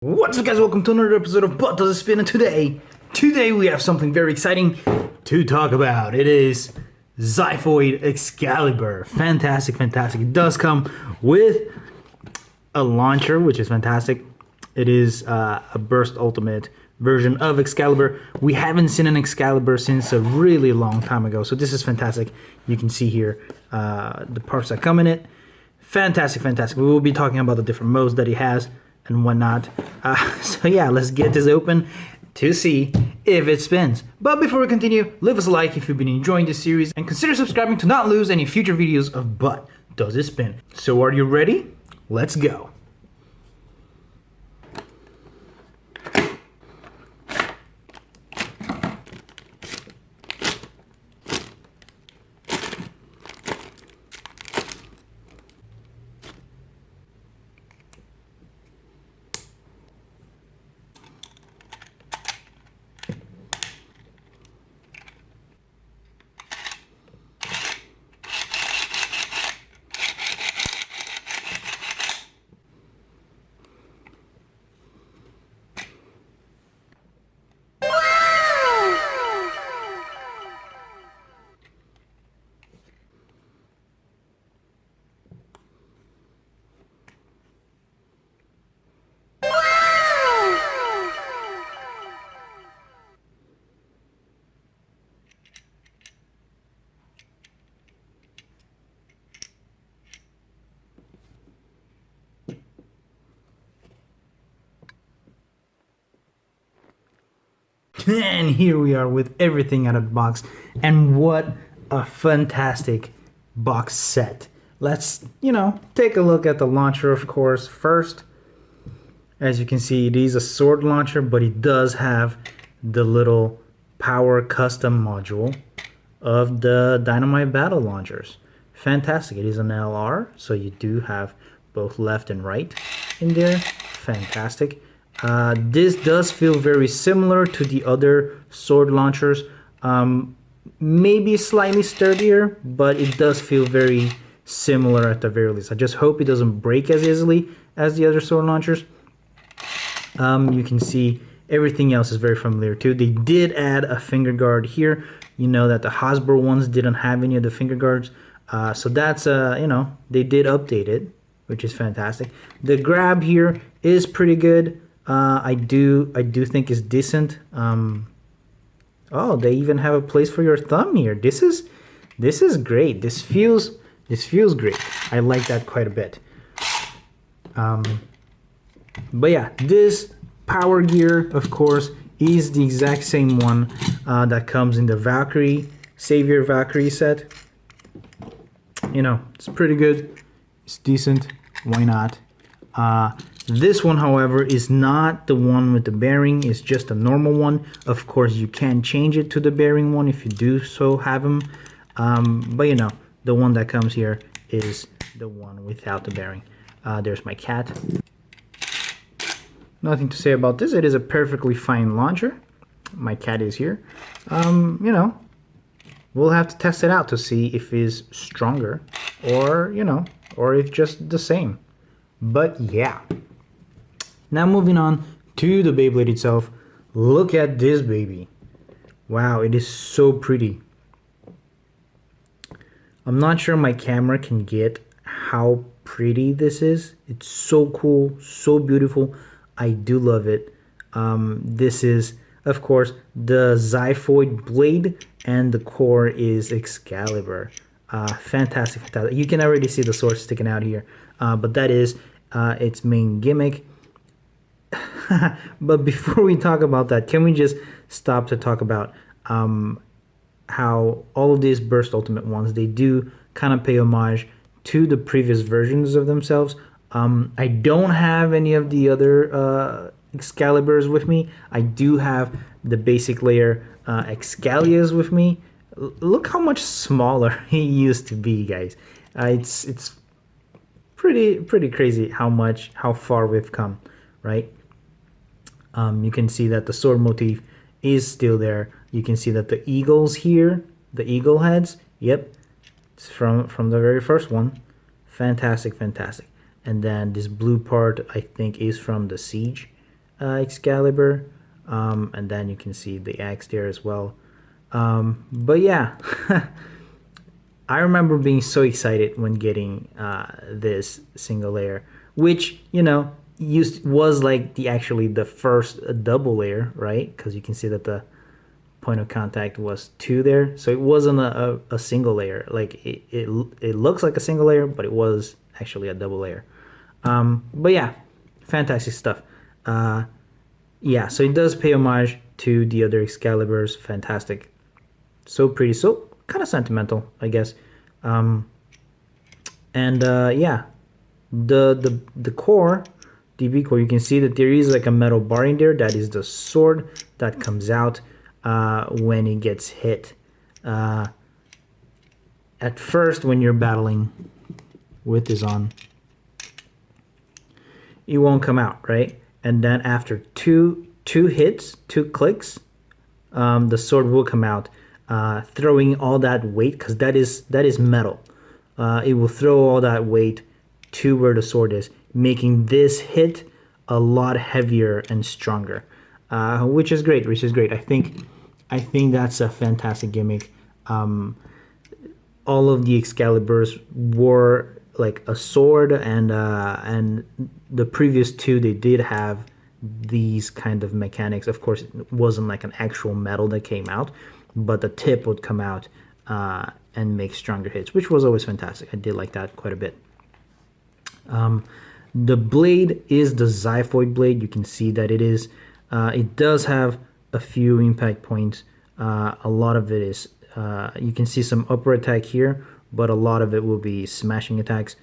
What's up, guys? Welcome to another episode of But Does It Spin? And today we have something very exciting to talk about. It is Xiphoid Xcalibur. Fantastic. It does come with a launcher, which is fantastic. It is a burst ultimate version of Xcalibur. We haven't seen an Xcalibur since a really long time ago, so this is fantastic. You can see here the parts that come in it. Fantastic. We will be talking about the different modes that he has and whatnot. So yeah, let's get this open to see if it spins. But before we continue, leave us a like if you've been enjoying this series and consider subscribing to not lose any future videos of But Does It Spin? So are you ready? Let's go. And here we are with everything out of the box, and what a fantastic box set. Let's, take a look at the launcher, of course, first. As you can see, it is a sword launcher, but it does have the little power custom module of the dynamite battle launchers. Fantastic. It is an LR, so you do have both left and right in there. Fantastic. This does feel very similar to the other sword launchers. Maybe slightly sturdier, but it does feel very similar at the very least. I just hope it doesn't break as easily as the other sword launchers. You can see everything else is very familiar too. They did add a finger guard here. You know that the Hasbro ones didn't have any of the finger guards. So that's, they did update it, which is fantastic. The grab here is pretty good. I do think it's decent. Oh, they even have a place for your thumb here. This is great. This feels great. I like that quite a bit. But yeah, this power gear, of course, is the exact same one that comes in the Valkyrie Savior Valkyrie set. It's pretty good. It's decent. Why not? This one, however, is not the one with the bearing. It's just a normal one. Of course, you can change it to the bearing one if you do so have them. But the one that comes here is the one without the bearing. There's my cat. Nothing to say about this. It is a perfectly fine launcher. My cat is here. We'll have to test it out to see if it's stronger or, or if just the same. But yeah. Now moving on to the Beyblade itself. Look at this baby. Wow, it is so pretty. I'm not sure my camera can get how pretty this is. It's so cool, so beautiful. I do love it. This is, of course, the Xiphoid blade, and the core is Xcalibur. Fantastic. You can already see the sword sticking out here, but that is its main gimmick. But before we talk about that, can we just stop to talk about how all of these Burst Ultimate ones, they do kind of pay homage to the previous versions of themselves. I don't have any of the other Excaliburs with me. I do have the basic layer Excalius with me. Look how much smaller he used to be, guys. It's pretty crazy how far we've come, right? You can see that the sword motif is still there. You can see that the eagles here, the eagle heads, yep, it's from the very first one. Fantastic. And then this blue part, I think, is from the siege. Excalibur, and then you can see the axe there as well. But yeah, I remember being so excited when getting this single layer, which was like the first double layer, right? Because you can see that the point of contact was 2 there, so it wasn't a single layer. Like it looks like a single layer, but it was actually a double layer. But yeah, fantastic stuff. Yeah, so it does pay homage to the other Excaliburs. Fantastic, so pretty, so kind of sentimental, I guess. And yeah, the core, DB core, you can see that there is like a metal bar in there. That is the sword that comes out when it gets hit. At first, when you're battling with this on, it won't come out, right? And then after two hits, 2 clicks, the sword will come out, throwing all that weight, because that is metal. It will throw all that weight to where the sword is, making this hit a lot heavier and stronger, which is great. I think that's a fantastic gimmick. All of the Excaliburs were like a sword, and the previous 2, they did have these kind of mechanics. Of course, it wasn't like an actual metal that came out, but the tip would come out and make stronger hits, which was always fantastic. I did like that quite a bit. The blade is the Xiphoid blade. You can see that it does have a few impact points. A lot of it is, you can see some upper attack here, but a lot of it will be smashing attacks.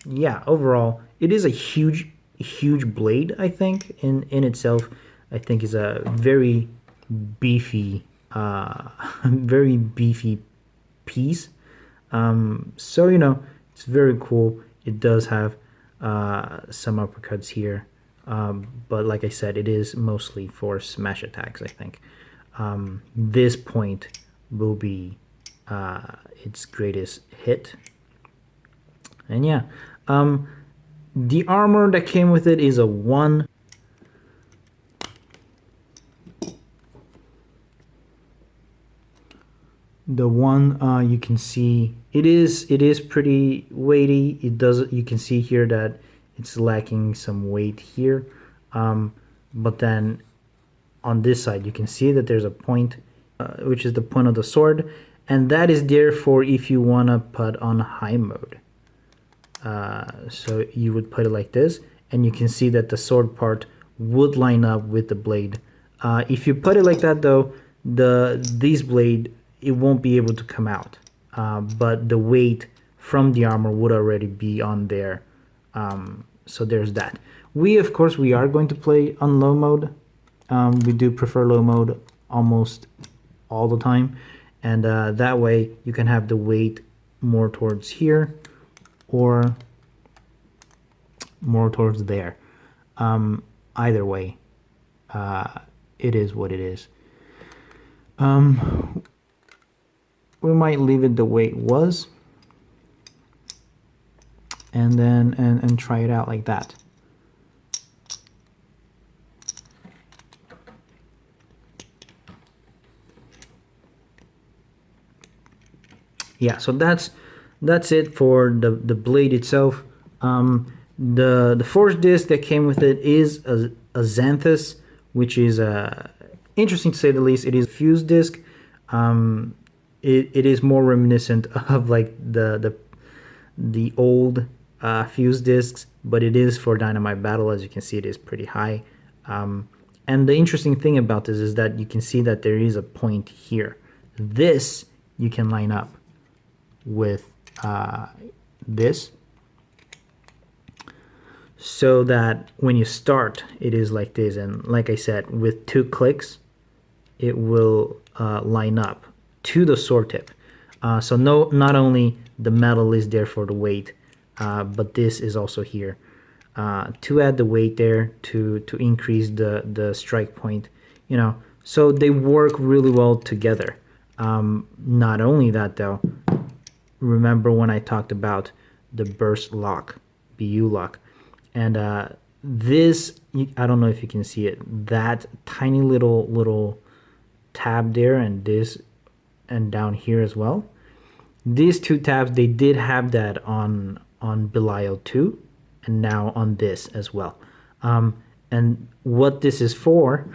Yeah, overall, it is a huge blade, I think, in itself. I think is a very beefy, piece. So, it's very cool. It does have some uppercuts here, but like I said, it is mostly for smash attacks, I think. This point will be its greatest hit. And yeah, the armor that came with it is a 1. The 1, you can see it is pretty weighty. You can see here that it's lacking some weight here, but then on this side you can see that there's a point, which is the point of the sword, and that is there for if you want to put on high mode. So you would put it like this, and you can see that the sword part would line up with the blade. If you put it like that though, this blade, it won't be able to come out, but the weight from the armor would already be on there. So there's that. Of course we are going to play on low mode. We do prefer low mode almost all the time, and that way you can have the weight more towards here or more towards there. Either way, it is what it is. We might leave it the way it was, and then and try it out like that. Yeah, so that's it for the blade itself. The force disc that came with it is a Xanthus, which is interesting to say the least. It is a fuse disc. It is more reminiscent of like the old fuse discs, but it is for Dynamite Battle. As you can see, it is pretty high. And the interesting thing about this is that you can see that there is a point here. This you can line up with this, so that when you start, it is like this, and like I said, with 2 clicks, it will line up to the sword tip. So not only the metal is there for the weight, but this is also here to add the weight there to increase the strike point. So they work really well together. Not only that though, remember when I talked about the burst lock, BU lock, and this, I don't know if you can see it, that tiny little tab there, and this, and down here as well. These two tabs, they did have that on Belial 2, and now on this as well. And what this is for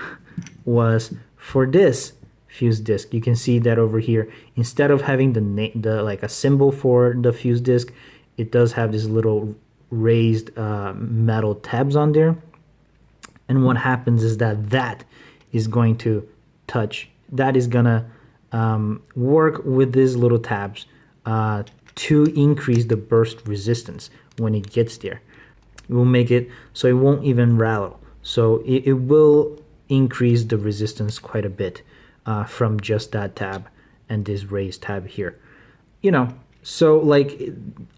was for this fuse disk. You can see that over here, instead of having the like a symbol for the fuse disk, it does have this little raised metal tabs on there. And what happens is that is going to touch, that is gonna work with these little tabs to increase the burst resistance when it gets there. It will make it so it won't even rattle. So it will increase the resistance quite a bit from just that tab and this raised tab here. You know, so like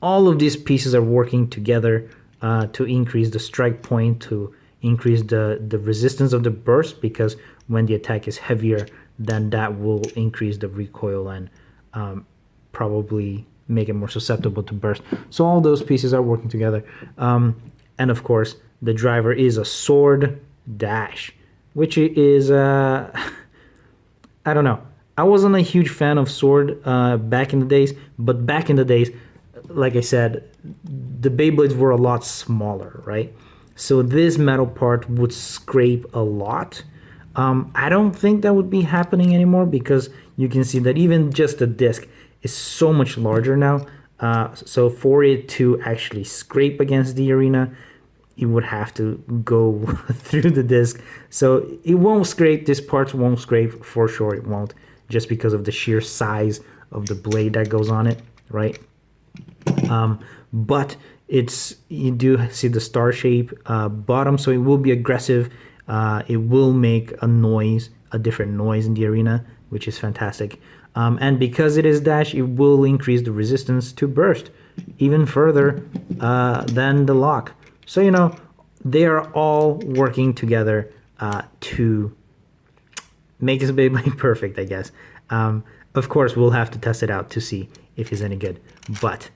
all of these pieces are working together to increase the strike point, to increase the resistance of the burst, because when the attack is heavier, then that will increase the recoil and probably make it more susceptible to burst. So all those pieces are working together. And of course, the driver is a sword dash, which is, I don't know. I wasn't a huge fan of sword back in the days, but back in the days, like I said, the Beyblades were a lot smaller, right? So this metal part would scrape a lot. I don't think that would be happening anymore, because you can see that even just the disc is so much larger now. So for it to actually scrape against the arena, it would have to go through the disc. So it won't scrape, this part won't scrape, for sure it won't, just because of the sheer size of the blade that goes on it, right? But it's, you do see the star shape bottom, so it will be aggressive. It will make a noise, a different noise in the arena, which is fantastic. And because it is dash, it will increase the resistance to burst even further than the lock. So, you know, they are all working together to make this Beyblade perfect, I guess. Of course, we'll have to test it out to see if it's any good. But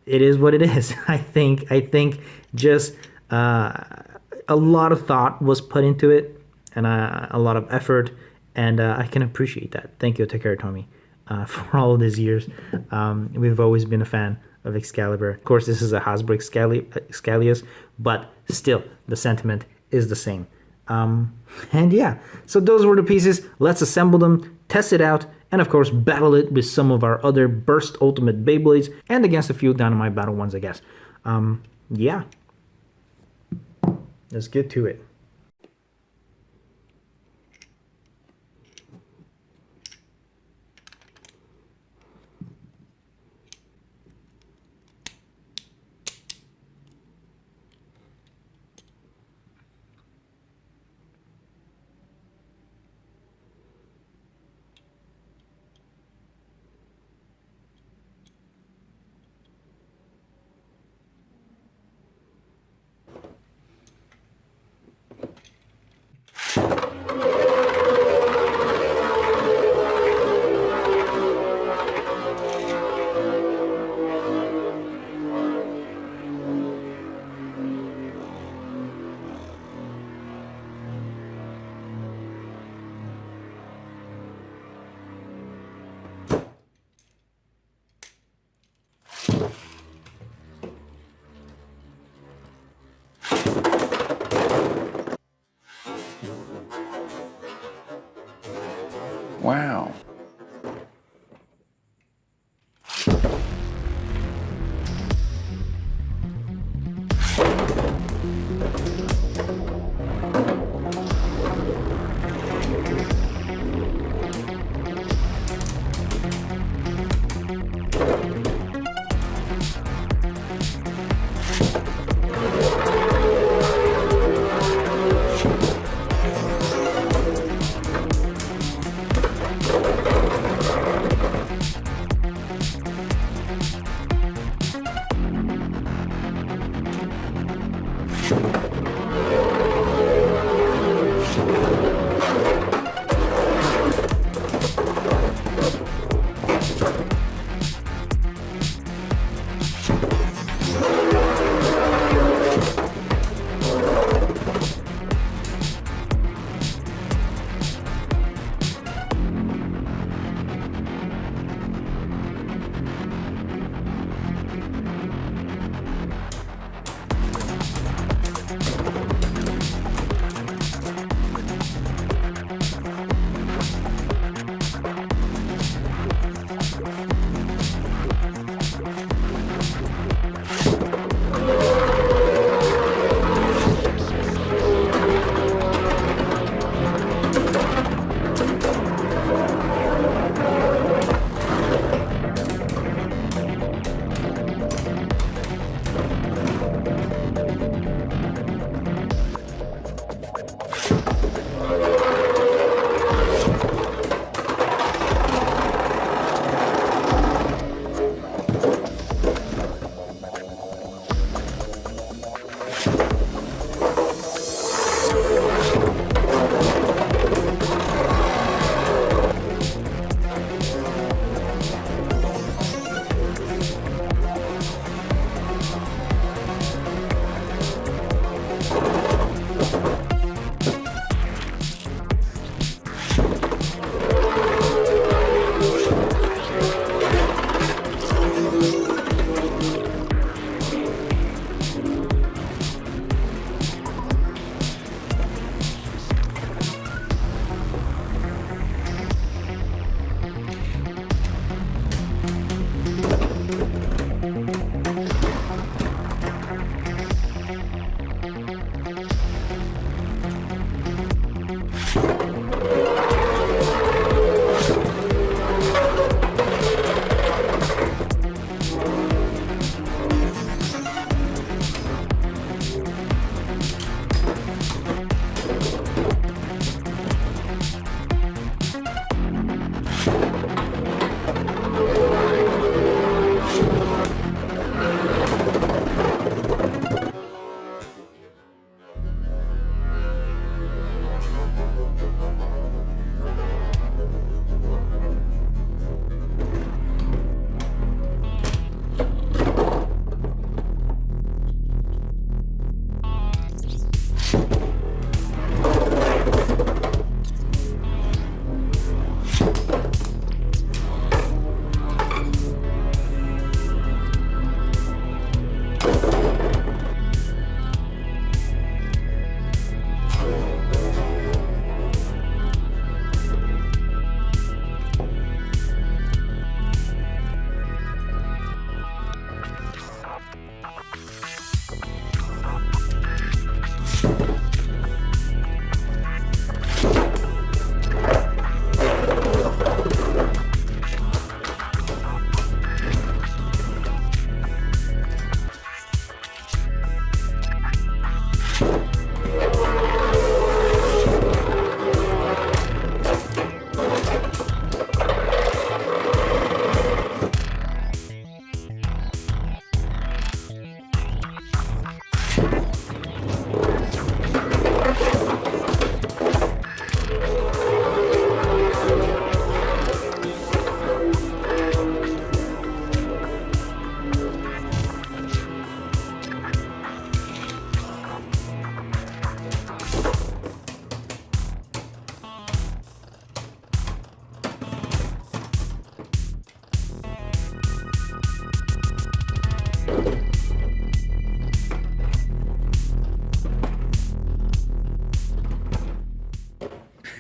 it is what it is. I think just a lot of thought was put into it, and a lot of effort, and I can appreciate that. Thank you, Takara Tomy, for all of these years. We've always been a fan of Xcalibur. Of course, this is a Hasbro Xcalius, but still, the sentiment is the same. And yeah, so those were the pieces. Let's assemble them, test it out, and of course, battle it with some of our other Burst Ultimate Beyblades, and against a few Dynamite Battle ones, I guess. Yeah. Let's get to it. Wow.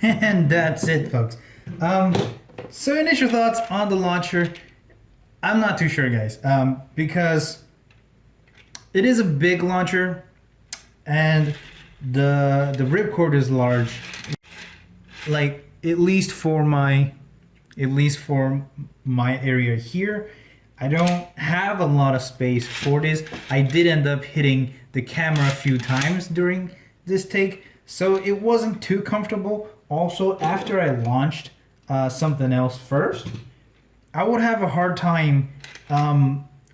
And that's it, folks. So initial thoughts on the launcher. I'm not too sure, guys, because it is a big launcher and the ripcord is large. Like at least for my area here, I don't have a lot of space for this. I did end up hitting the camera a few times during this take, so it wasn't too comfortable. Also, after I launched something else first, I would have a hard time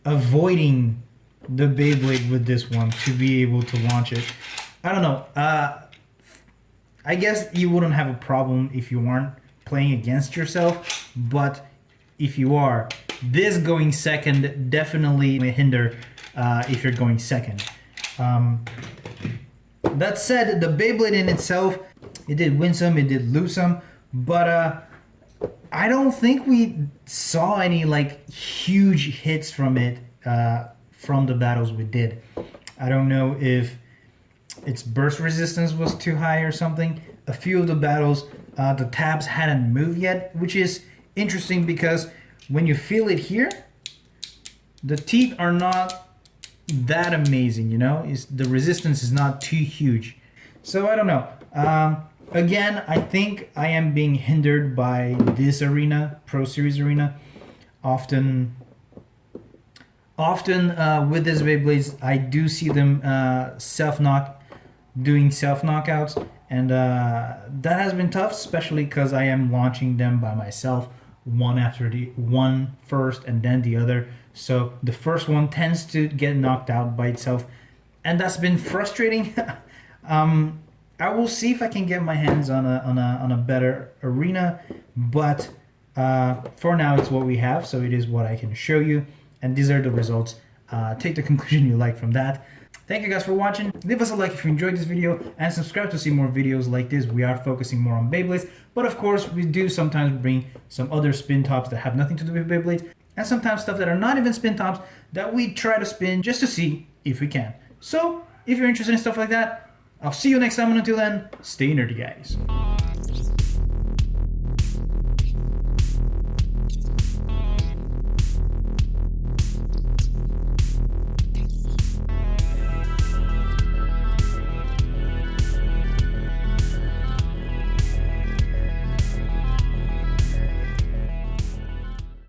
avoiding the Beyblade with this one to be able to launch it. I don't know. I guess you wouldn't have a problem if you weren't playing against yourself, but if you are, this going second definitely may hinder if you're going second. That said, the Beyblade in itself, it did win some, it did lose some, but I don't think we saw any like huge hits from it from the battles we did. I don't know if its burst resistance was too high or something. A few of the battles, the tabs hadn't moved yet, which is interesting because when you feel it here, the teeth are not that amazing, you know? The resistance is not too huge. So I don't know. Again, I think I am being hindered by this arena, Pro Series arena. Often with these Beyblades, I do see them doing self knockouts, and that has been tough, especially because I am launching them by myself, one after the one first and then the other. So the first one tends to get knocked out by itself, and that's been frustrating. I will see if I can get my hands on a better arena, but for now it's what we have, so it is what I can show you, and these are the results. Take the conclusion you like from that. Thank you guys for watching. Leave us a like if you enjoyed this video, and subscribe to see more videos like this. We are focusing more on Beyblades, but of course we do sometimes bring some other spin tops that have nothing to do with Beyblades, and sometimes stuff that are not even spin tops that we try to spin just to see if we can. So if you're interested in stuff like that, I'll see you next time, and until then, stay nerdy, guys.